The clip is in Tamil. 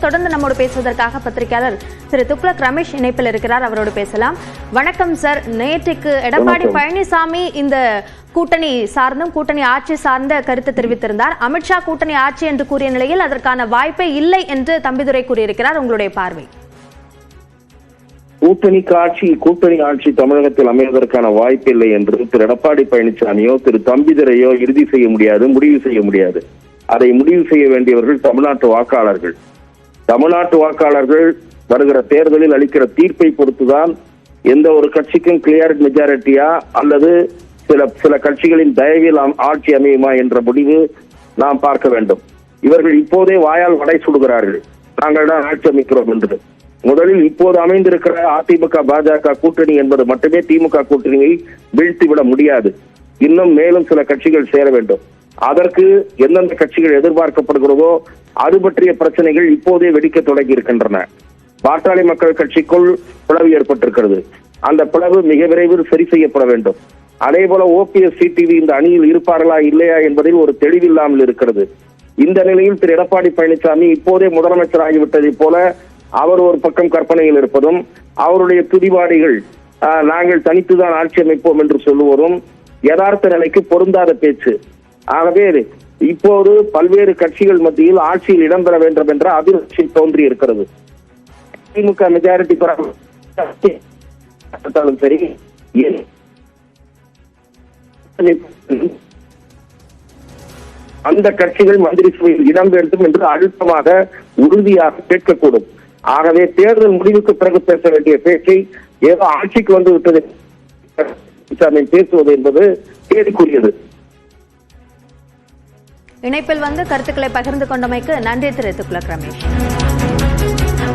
தொடர்ந்து நம்மோடு பேசுவதற்காக பத்திரிகையாளர் திரு துக்ளக் ரமேஷ் இணைப்பில் இருக்கிறார். அவரோடு பேசலாம். வணக்கம் சார். நேற்றுக்கு எடப்பாடி பழனிசாமி இந்த கூட்டணி சார்ந்தும் கூட்டணி ஆட்சி சார்ந்த கருத்து தெரிவித்திருந்தார். அமித்ஷா கூட்டணி ஆட்சி என்று கூறிய நிலையில் அதற்கான வாய்ப்பே இல்லை என்று தம்பிதுரை கூறியிருக்கிறார். உங்களுடைய பார்வை? கூட்டணி ஆட்சி தமிழகத்தில் அமைவதற்கான வாய்ப்பு இல்லை என்று திரு எடப்பாடி பழனிசாமியோ திரு தம்பிதுரையோ இறுதி செய்ய முடியாது, முடிவு செய்ய முடியாது. அதை முடிவு செய்ய வேண்டியவர்கள் தமிழ்நாட்டு வாக்காளர்கள். தமிழ்நாட்டு வாக்காளர்கள் வருகிற தேர்தலில் அளிக்கிற தீர்ப்பை பொறுத்துதான் எந்த ஒரு கட்சிக்கும் கிளியர் மெஜாரிட்டியா அல்லது சில கட்சிகளின் தயவில் ஆட்சி அமையுமா என்ற முடிவு நாம் பார்க்க வேண்டும். இவர்கள் இப்போதே வாயால் வடை சுடுகிறார்கள், நாங்கள் தான் ஆட்சி அமைக்கிறோம் என்று. முதலில் இப்போது அமைந்திருக்கிற அதிமுக பாஜக கூட்டணி என்பது மட்டுமே திமுக கூட்டணியை வீழ்த்திவிட முடியாது. இன்னும் மேலும் சில கட்சிகள் சேர வேண்டும். அதற்கு எந்தெந்த கட்சிகள் எதிர்பார்க்கப்படுகிறதோ அது பற்றிய பிரச்சனைகள் இப்போதே வெடிக்க தொடங்கி இருக்கின்றன. பாட்டாளி மக்கள் கட்சிக்குள் பிளவு ஏற்பட்டிருக்கிறது. அந்த பிளவு மிக விரைவில் சரி செய்யப்பட வேண்டும். அதே போல ஓபிஎஸ் டிடிவி இந்த அணியில் இருப்பார்களா இல்லையா என்பதில் ஒரு தெளிவில்லாமல் இருக்கிறது. இந்த நிலையில் திரு எடப்பாடி பழனிசாமி இப்போதே முதலமைச்சர் ஆகிவிட்டதை போல அவர் ஒரு பக்கம் கற்பனையில் இருப்பதும், அவருடைய துதிவாடிகள் நாங்கள் தனித்துதான் ஆட்சி அமைப்போம் என்று சொல்லுவதும் யதார்த்த நிலைக்கு பொருந்தாத பேச்சு. ஆகவே இப்போது பல்வேறு கட்சிகள் மத்தியில் ஆட்சியில் இடம்பெற வேண்டும் என்ற அதிர்ச்சி தோன்றி இருக்கிறது. திமுக மெஜாரிட்டி பெறாலும் சரி, அந்த கட்சிகள் மந்திரி சபையில் இடம் வேண்டும் என்று அழுத்தமாக உறுதியாக கேட்கக்கூடும். ஆகவே தேர்தல் முடிவுக்கு பிறகு பேச வேண்டிய பேச்சை ஏதோ ஆட்சிக்கு வந்து விட்டது பேசுவது என்பது கேள்விக்குரியது. இணைப்பில் வந்து கருத்துக்களை பகிர்ந்து கொண்டமைக்கு நன்றி திரு துக்ளக் ரமேஷ்.